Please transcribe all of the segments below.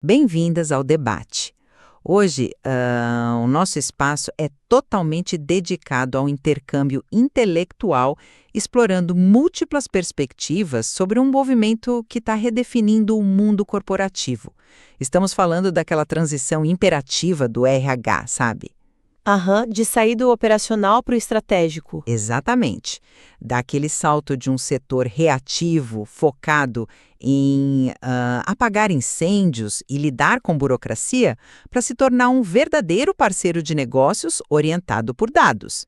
Bem-vindas ao debate. Hoje, o nosso espaço é totalmente dedicado ao intercâmbio intelectual, explorando múltiplas perspectivas sobre um movimento que está redefinindo o mundo corporativo. Estamos falando daquela transição imperativa do RH, sabe? Aham, de sair do operacional para o estratégico. Exatamente. Daquele salto de um setor reativo, focado em apagar incêndios e lidar com burocracia, para se tornar um verdadeiro parceiro de negócios orientado por dados.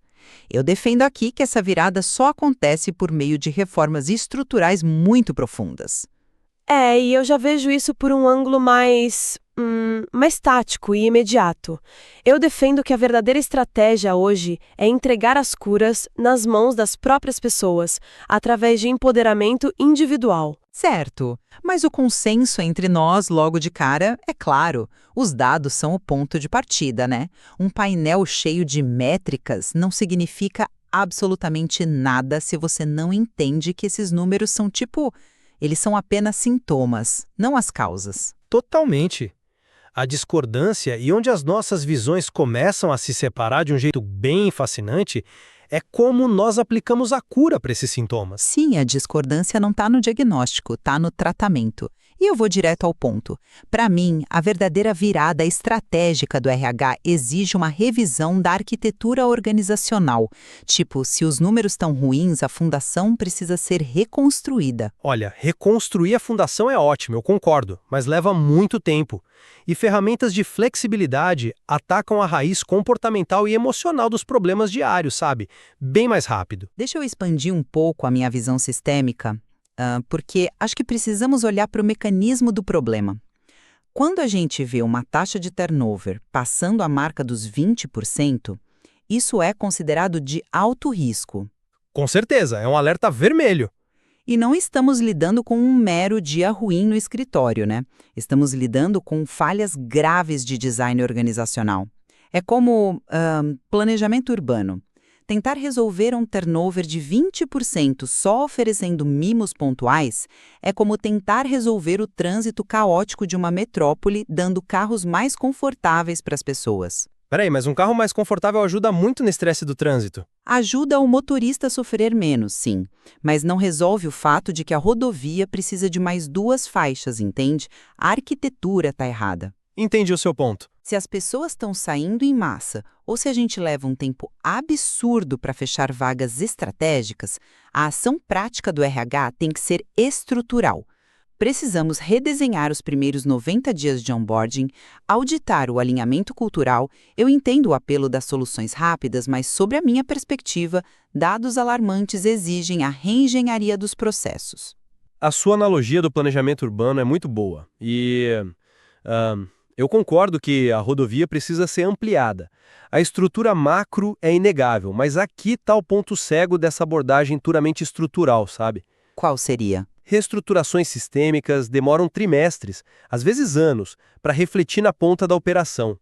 Eu defendo aqui que essa virada só acontece por meio de reformas estruturais muito profundas. E eu já vejo isso por um ângulo mais tático e imediato. Eu defendo que a verdadeira estratégia hoje é entregar as curas nas mãos das próprias pessoas, através de empoderamento individual. Certo, mas o consenso entre nós, logo de cara, é claro. Os dados são o ponto de partida, né? Um painel cheio de métricas não significa absolutamente nada se você não entende que esses números são eles são apenas sintomas, não as causas. Totalmente. A discordância e onde as nossas visões começam a se separar de um jeito bem fascinante é como nós aplicamos a cura para esses sintomas. Sim, a discordância não está no diagnóstico, está no tratamento. E eu vou direto ao ponto. Para mim, a verdadeira virada estratégica do RH exige uma revisão da arquitetura organizacional. Tipo, se os números estão ruins, a fundação precisa ser reconstruída. Olha, reconstruir a fundação é ótimo, eu concordo, mas leva muito tempo. E ferramentas de flexibilidade atacam a raiz comportamental e emocional dos problemas diários, sabe? Bem mais rápido. Deixa eu expandir um pouco a minha visão sistêmica, porque acho que precisamos olhar para o mecanismo do problema. Quando a gente vê uma taxa de turnover passando a marca dos 20%, isso é considerado de alto risco. Com certeza, é um alerta vermelho. E não estamos lidando com um mero dia ruim no escritório, né? Estamos lidando com falhas graves de design organizacional. É como planejamento urbano. Tentar resolver um turnover de 20% só oferecendo mimos pontuais é como tentar resolver o trânsito caótico de uma metrópole dando carros mais confortáveis para as pessoas. Peraí, mas um carro mais confortável ajuda muito no estresse do trânsito. Ajuda o motorista a sofrer menos, sim, mas não resolve o fato de que a rodovia precisa de mais 2 faixas, entende? A arquitetura está errada. Entendi o seu ponto. Se as pessoas estão saindo em massa ou se a gente leva um tempo absurdo para fechar vagas estratégicas, a ação prática do RH tem que ser estrutural. Precisamos redesenhar os primeiros 90 dias de onboarding, auditar o alinhamento cultural. Eu entendo o apelo das soluções rápidas, mas sobre a minha perspectiva, dados alarmantes exigem a reengenharia dos processos. A sua analogia do planejamento urbano é muito boa. Eu concordo que a rodovia precisa ser ampliada. A estrutura macro é inegável, mas aqui está o ponto cego dessa abordagem puramente estrutural, sabe? Qual seria? Reestruturações sistêmicas demoram trimestres, às vezes anos, para refletir na ponta da operação.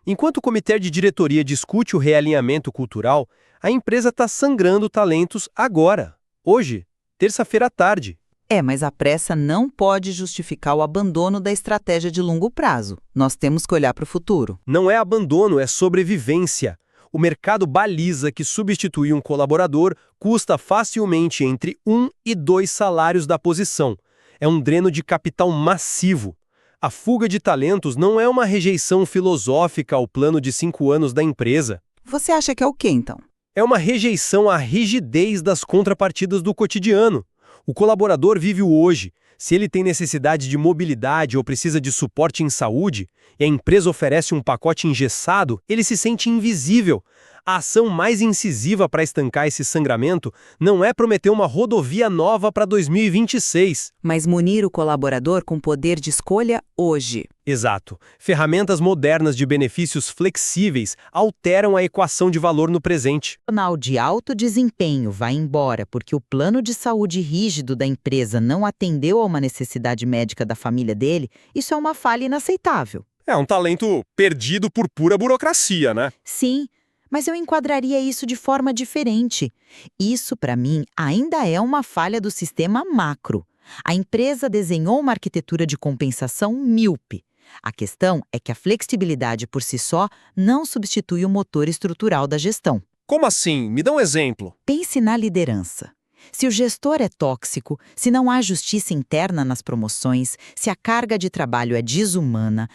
Enquanto o comitê de diretoria discute o realinhamento cultural, a empresa está sangrando talentos agora, hoje, terça-feira à tarde. Mas a pressa não pode justificar o abandono da estratégia de longo prazo. Nós temos que olhar para o futuro. Não é abandono, é sobrevivência. O mercado baliza que substituir um colaborador custa facilmente entre 1 e 2 salários da posição. É um dreno de capital massivo. A fuga de talentos não é uma rejeição filosófica ao plano de 5 anos da empresa. Você acha que é o quê, então? É uma rejeição à rigidez das contrapartidas do cotidiano. O colaborador vive o hoje. Se ele tem necessidade de mobilidade ou precisa de suporte em saúde, e a empresa oferece um pacote engessado, ele se sente invisível. A ação mais incisiva para estancar esse sangramento não é prometer uma rodovia nova para 2026. Mas munir o colaborador com poder de escolha hoje. Exato. Ferramentas modernas de benefícios flexíveis alteram a equação de valor no presente. O profissional de alto desempenho vai embora porque o plano de saúde rígido da empresa não atendeu a uma necessidade médica da família dele, isso é uma falha inaceitável. É um talento perdido por pura burocracia, né? Sim, mas eu enquadraria isso de forma diferente. Isso, para mim, ainda é uma falha do sistema macro. A empresa desenhou uma arquitetura de compensação míope. A questão é que a flexibilidade por si só não substitui o motor estrutural da gestão. Como assim? Me dá um exemplo. Pense na liderança. Se o gestor é tóxico, se não há justiça interna nas promoções, se a carga de trabalho é desumana,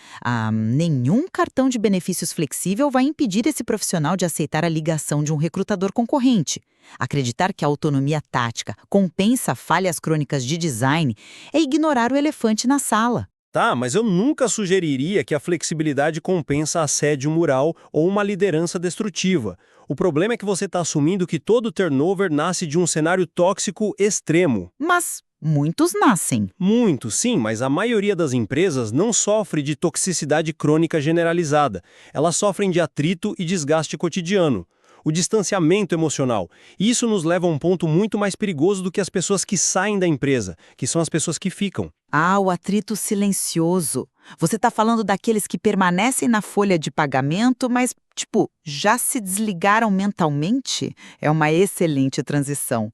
nenhum cartão de benefícios flexível vai impedir esse profissional de aceitar a ligação de um recrutador concorrente. Acreditar que a autonomia tática compensa falhas crônicas de design é ignorar o elefante na sala. Tá, mas eu nunca sugeriria que a flexibilidade compensa assédio moral ou uma liderança destrutiva. O problema é que você está assumindo que todo turnover nasce de um cenário tóxico extremo. Mas muitos nascem. Muito, sim, mas a maioria das empresas não sofre de toxicidade crônica generalizada. Elas sofrem de atrito e desgaste cotidiano. O distanciamento emocional. Isso nos leva a um ponto muito mais perigoso do que as pessoas que saem da empresa, que são as pessoas que ficam. O atrito silencioso. Você está falando daqueles que permanecem na folha de pagamento, mas, já se desligaram mentalmente? É uma excelente transição.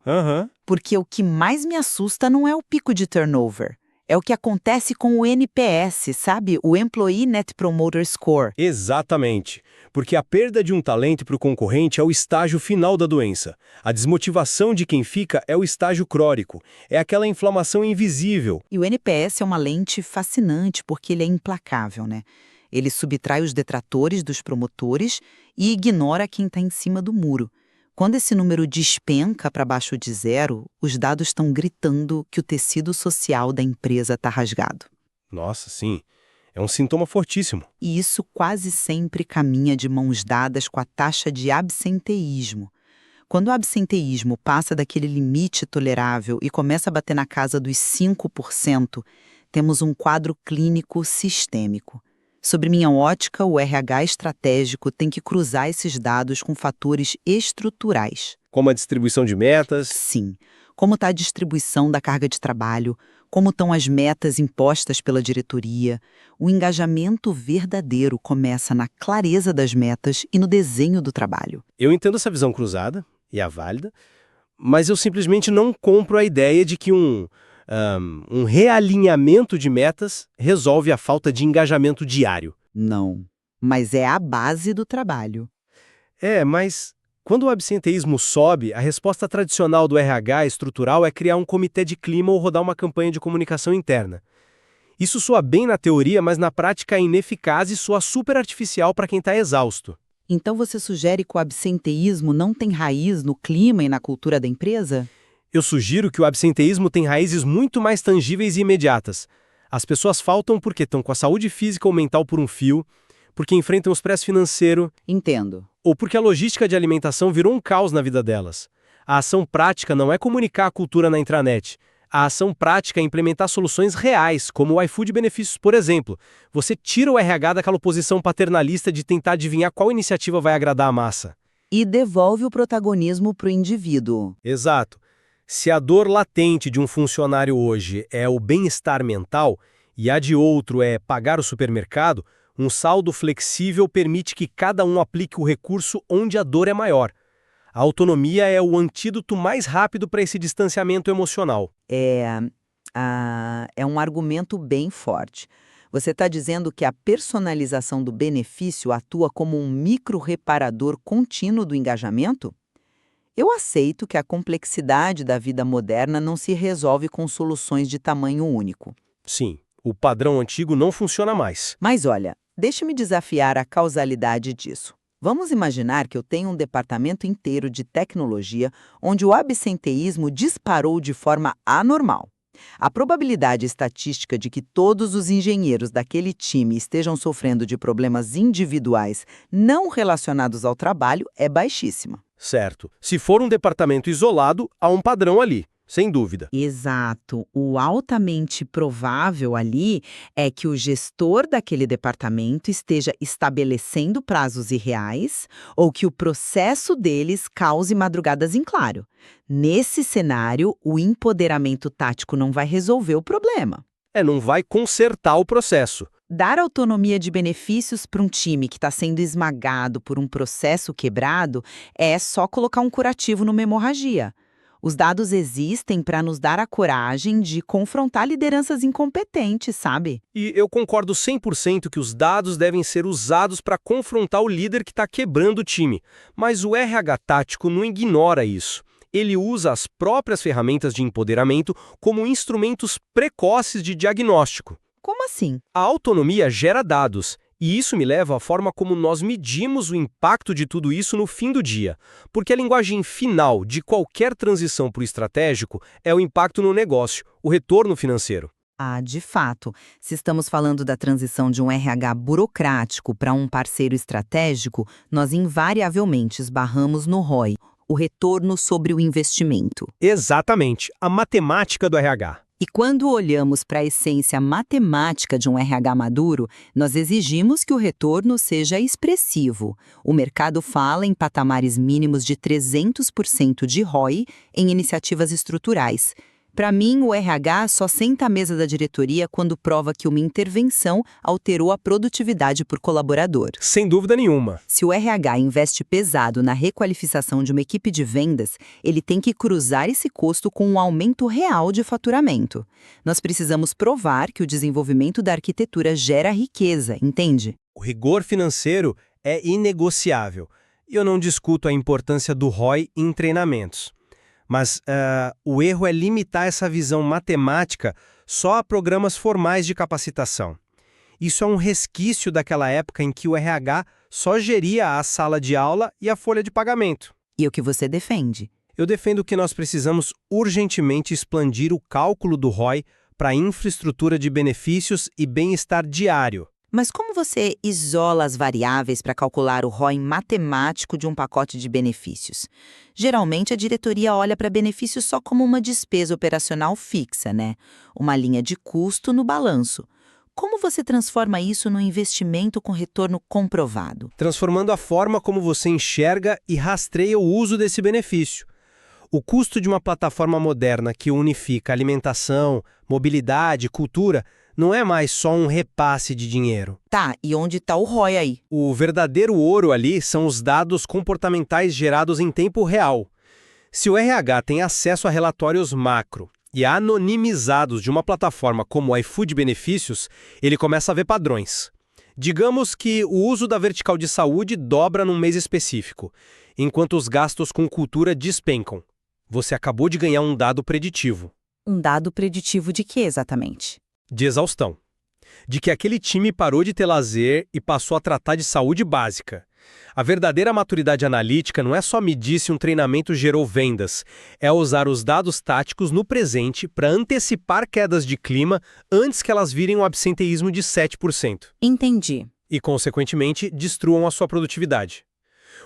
Porque o que mais me assusta não é o pico de turnover. É o que acontece com o NPS, sabe? O Employee Net Promoter Score. Exatamente. Porque a perda de um talento para o concorrente é o estágio final da doença. A desmotivação de quem fica é o estágio crônico. É aquela inflamação invisível. E o NPS é uma lente fascinante porque ele é implacável, né? Ele subtrai os detratores dos promotores e ignora quem está em cima do muro. Quando esse número despenca para baixo de zero, os dados estão gritando que o tecido social da empresa está rasgado. Nossa, sim. É um sintoma fortíssimo. E isso quase sempre caminha de mãos dadas com a taxa de absenteísmo. Quando o absenteísmo passa daquele limite tolerável e começa a bater na casa dos 5%, temos um quadro clínico sistêmico. Sobre minha ótica, o RH estratégico tem que cruzar esses dados com fatores estruturais. Como a distribuição de metas. Sim. Como está a distribuição da carga de trabalho, como estão as metas impostas pela diretoria. O engajamento verdadeiro começa na clareza das metas e no desenho do trabalho. Eu entendo essa visão cruzada, e é válida, mas eu simplesmente não compro a ideia de que um realinhamento de metas resolve a falta de engajamento diário. Não, mas é a base do trabalho. Mas quando o absenteísmo sobe, a resposta tradicional do RH estrutural é criar um comitê de clima ou rodar uma campanha de comunicação interna. Isso soa bem na teoria, mas na prática é ineficaz e soa super artificial para quem está exausto. Então você sugere que o absenteísmo não tem raiz no clima e na cultura da empresa? Eu sugiro que o absenteísmo tem raízes muito mais tangíveis e imediatas. As pessoas faltam porque estão com a saúde física ou mental por um fio, porque enfrentam o estresse financeiro. Entendo. Ou porque a logística de alimentação virou um caos na vida delas. A ação prática não é comunicar a cultura na intranet. A ação prática é implementar soluções reais, como o iFood Benefícios, por exemplo. Você tira o RH daquela posição paternalista de tentar adivinhar qual iniciativa vai agradar a massa. E devolve o protagonismo para o indivíduo. Exato. Se a dor latente de um funcionário hoje é o bem-estar mental e a de outro é pagar o supermercado, um saldo flexível permite que cada um aplique o recurso onde a dor é maior. A autonomia é o antídoto mais rápido para esse distanciamento emocional. É um argumento bem forte. Você está dizendo que a personalização do benefício atua como um micro-reparador contínuo do engajamento? Eu aceito que a complexidade da vida moderna não se resolve com soluções de tamanho único. Sim, o padrão antigo não funciona mais. Mas olha, deixe-me desafiar a causalidade disso. Vamos imaginar que eu tenho um departamento inteiro de tecnologia onde o absenteísmo disparou de forma anormal. A probabilidade estatística de que todos os engenheiros daquele time estejam sofrendo de problemas individuais não relacionados ao trabalho é baixíssima. Certo. Se for um departamento isolado, há um padrão ali, sem dúvida. Exato. O altamente provável ali é que o gestor daquele departamento esteja estabelecendo prazos irreais ou que o processo deles cause madrugadas em claro. Nesse cenário, o empoderamento tático não vai resolver o problema. Não vai consertar o processo. Dar autonomia de benefícios para um time que está sendo esmagado por um processo quebrado é só colocar um curativo numa hemorragia. Os dados existem para nos dar a coragem de confrontar lideranças incompetentes, sabe? E eu concordo 100% que os dados devem ser usados para confrontar o líder que está quebrando o time. Mas o RH tático não ignora isso. Ele usa as próprias ferramentas de empoderamento como instrumentos precoces de diagnóstico. Como assim? A autonomia gera dados. E isso me leva à forma como nós medimos o impacto de tudo isso no fim do dia. Porque a linguagem final de qualquer transição para o estratégico é o impacto no negócio, o retorno financeiro. Ah, de fato, se estamos falando da transição de um RH burocrático para um parceiro estratégico, nós invariavelmente esbarramos no ROI, o retorno sobre o investimento. Exatamente, a matemática do RH. E quando olhamos para a essência matemática de um RH maduro, nós exigimos que o retorno seja expressivo. O mercado fala em patamares mínimos de 300% de ROI em iniciativas estruturais. Para mim, o RH só senta à mesa da diretoria quando prova que uma intervenção alterou a produtividade por colaborador. Sem dúvida nenhuma. Se o RH investe pesado na requalificação de uma equipe de vendas, ele tem que cruzar esse custo com um aumento real de faturamento. Nós precisamos provar que o desenvolvimento da arquitetura gera riqueza, entende? O rigor financeiro é inegociável. E eu não discuto a importância do ROI em treinamentos. Mas o erro é limitar essa visão matemática só a programas formais de capacitação. Isso é um resquício daquela época em que o RH só geria a sala de aula e a folha de pagamento. E o que você defende? Eu defendo que nós precisamos urgentemente expandir o cálculo do ROI para a infraestrutura de benefícios e bem-estar diário. Mas como você isola as variáveis para calcular o ROI matemático de um pacote de benefícios? Geralmente, a diretoria olha para benefícios só como uma despesa operacional fixa, né? Uma linha de custo no balanço. Como você transforma isso num investimento com retorno comprovado? Transformando a forma como você enxerga e rastreia o uso desse benefício. O custo de uma plataforma moderna que unifica alimentação, mobilidade, cultura, não é mais só um repasse de dinheiro. Tá, e onde está o ROI aí? O verdadeiro ouro ali são os dados comportamentais gerados em tempo real. Se o RH tem acesso a relatórios macro e anonimizados de uma plataforma como o iFood Benefícios, ele começa a ver padrões. Digamos que o uso da vertical de saúde dobra num mês específico, enquanto os gastos com cultura despencam. Você acabou de ganhar um dado preditivo. Um dado preditivo de quê exatamente? De exaustão. De que aquele time parou de ter lazer e passou a tratar de saúde básica. A verdadeira maturidade analítica não é só medir se um treinamento gerou vendas, é usar os dados táticos no presente para antecipar quedas de clima antes que elas virem um absenteísmo de 7%. Entendi. E, consequentemente, destruam a sua produtividade.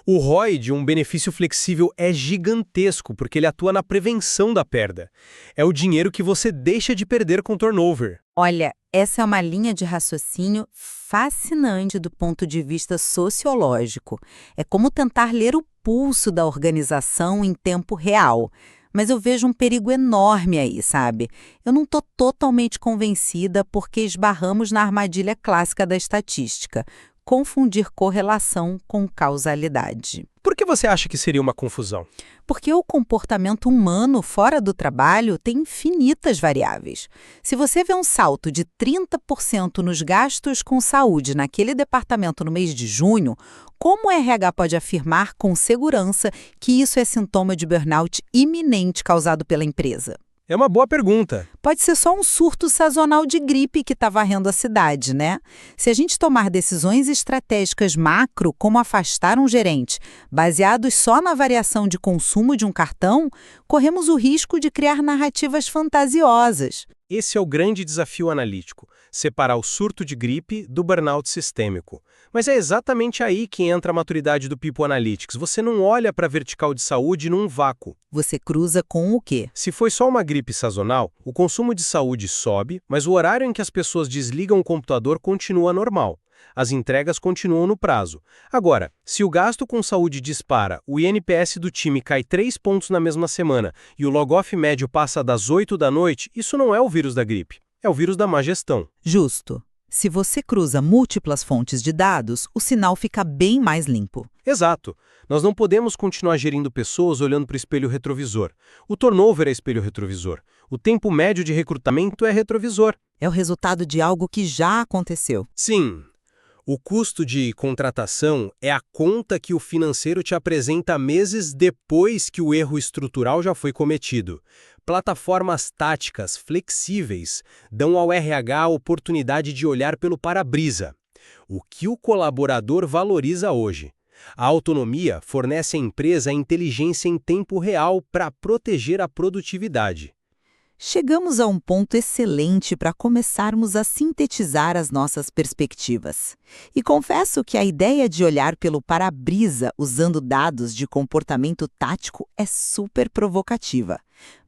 O ROI de um benefício flexível é gigantesco porque ele atua na prevenção da perda. É o dinheiro que você deixa de perder com turnover. Olha, essa é uma linha de raciocínio fascinante do ponto de vista sociológico. É como tentar ler o pulso da organização em tempo real. Mas eu vejo um perigo enorme aí, sabe? Eu não estou totalmente convencida porque esbarramos na armadilha clássica da estatística. Confundir correlação com causalidade. Por que você acha que seria uma confusão? Porque o comportamento humano fora do trabalho tem infinitas variáveis. Se você vê um salto de 30% nos gastos com saúde naquele departamento no mês de junho, como o RH pode afirmar com segurança que isso é sintoma de burnout iminente causado pela empresa? É uma boa pergunta. Pode ser só um surto sazonal de gripe que está varrendo a cidade, né? Se a gente tomar decisões estratégicas macro, como afastar um gerente, baseados só na variação de consumo de um cartão, corremos o risco de criar narrativas fantasiosas. Esse é o grande desafio analítico, separar o surto de gripe do burnout sistêmico. Mas é exatamente aí que entra a maturidade do People Analytics. Você não olha para a vertical de saúde num vácuo. Você cruza com o quê? Se foi só uma gripe sazonal, o consumo de saúde sobe, mas o horário em que as pessoas desligam o computador continua normal. As entregas continuam no prazo. Agora, se o gasto com saúde dispara, o INPS do time cai 3 pontos na mesma semana e o log-off médio passa das 8 da noite, isso não é o vírus da gripe, é o vírus da má gestão. Justo. Se você cruza múltiplas fontes de dados, o sinal fica bem mais limpo. Exato. Nós não podemos continuar gerindo pessoas olhando para o espelho retrovisor. O turnover é espelho retrovisor. O tempo médio de recrutamento é retrovisor. É o resultado de algo que já aconteceu. Sim. O custo de contratação é a conta que o financeiro te apresenta meses depois que o erro estrutural já foi cometido. Plataformas táticas flexíveis dão ao RH a oportunidade de olhar pelo para-brisa. O que o colaborador valoriza hoje? A autonomia fornece à empresa a inteligência em tempo real para proteger a produtividade. Chegamos a um ponto excelente para começarmos a sintetizar as nossas perspectivas. E confesso que a ideia de olhar pelo para-brisa usando dados de comportamento tático é super provocativa.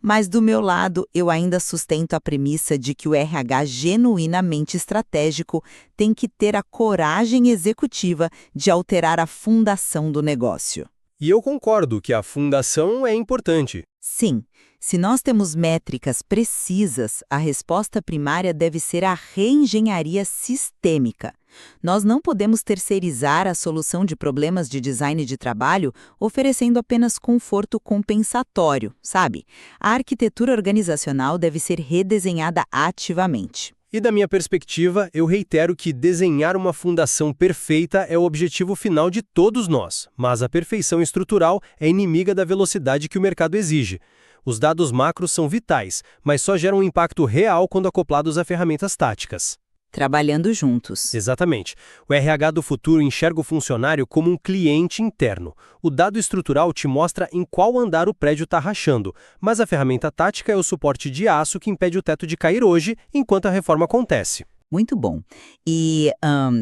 Mas do meu lado, eu ainda sustento a premissa de que o RH genuinamente estratégico tem que ter a coragem executiva de alterar a fundação do negócio. E eu concordo que a fundação é importante. Sim, se nós temos métricas precisas, a resposta primária deve ser a reengenharia sistêmica. Nós não podemos terceirizar a solução de problemas de design de trabalho oferecendo apenas conforto compensatório, sabe? A arquitetura organizacional deve ser redesenhada ativamente. E da minha perspectiva, eu reitero que desenhar uma fundação perfeita é o objetivo final de todos nós, mas a perfeição estrutural é inimiga da velocidade que o mercado exige. Os dados macros são vitais, mas só geram um impacto real quando acoplados a ferramentas táticas. Trabalhando juntos. Exatamente. O RH do futuro enxerga o funcionário como um cliente interno. O dado estrutural te mostra em qual andar o prédio está rachando, mas a ferramenta tática é o suporte de aço que impede o teto de cair hoje, enquanto a reforma acontece. Muito bom. E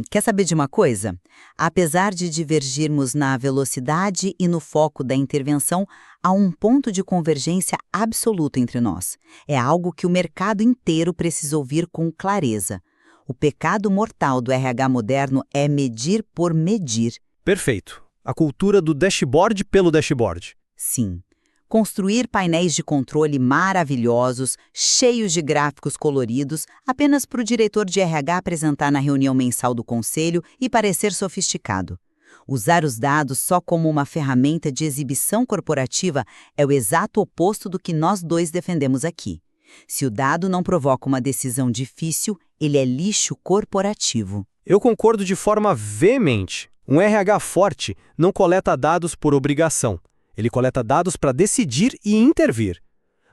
quer saber de uma coisa? Apesar de divergirmos na velocidade e no foco da intervenção, há um ponto de convergência absoluto entre nós. É algo que o mercado inteiro precisa ouvir com clareza. O pecado mortal do RH moderno é medir por medir. Perfeito. A cultura do dashboard pelo dashboard. Sim. Construir painéis de controle maravilhosos, cheios de gráficos coloridos, apenas para o diretor de RH apresentar na reunião mensal do conselho e parecer sofisticado. Usar os dados só como uma ferramenta de exibição corporativa é o exato oposto do que nós dois defendemos aqui. Se o dado não provoca uma decisão difícil, ele é lixo corporativo. Eu concordo de forma veemente. Um RH forte não coleta dados por obrigação. Ele coleta dados para decidir e intervir.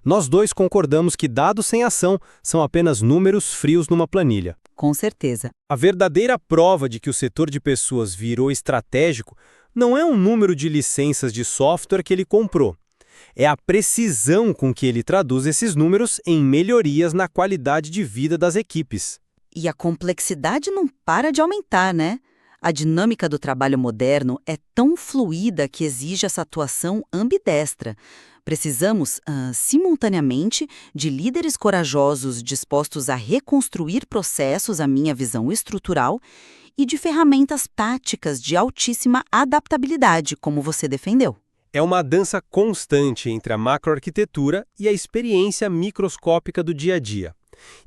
Nós dois concordamos que dados sem ação são apenas números frios numa planilha. Com certeza. A verdadeira prova de que o setor de pessoas virou estratégico não é um número de licenças de software que ele comprou. É a precisão com que ele traduz esses números em melhorias na qualidade de vida das equipes. E a complexidade não para de aumentar, né? A dinâmica do trabalho moderno é tão fluida que exige essa atuação ambidestra. Precisamos, simultaneamente, de líderes corajosos dispostos a reconstruir processos à minha visão estrutural e de ferramentas táticas de altíssima adaptabilidade, como você defendeu. É uma dança constante entre a macroarquitetura e a experiência microscópica do dia a dia.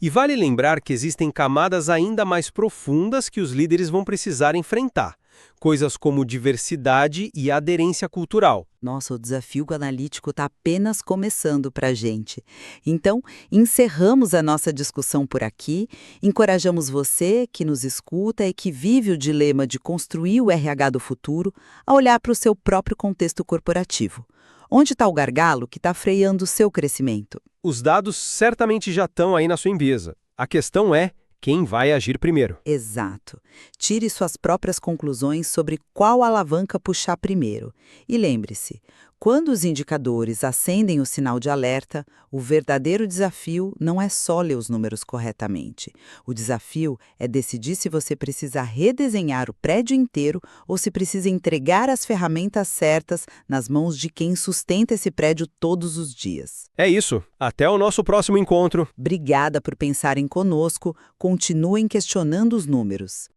E vale lembrar que existem camadas ainda mais profundas que os líderes vão precisar enfrentar, coisas como diversidade e aderência cultural. Nossa, o desafio analítico está apenas começando para a gente. Então, encerramos a nossa discussão por aqui, encorajamos você que nos escuta e que vive o dilema de construir o RH do futuro a olhar para o seu próprio contexto corporativo. Onde está o gargalo que está freando o seu crescimento? Os dados certamente já estão aí na sua empresa. A questão é quem vai agir primeiro. Exato. Tire suas próprias conclusões sobre qual alavanca puxar primeiro. E lembre-se, quando os indicadores acendem o sinal de alerta, o verdadeiro desafio não é só ler os números corretamente. O desafio é decidir se você precisa redesenhar o prédio inteiro ou se precisa entregar as ferramentas certas nas mãos de quem sustenta esse prédio todos os dias. É isso. Até o nosso próximo encontro. Obrigada por pensarem conosco. Continuem questionando os números.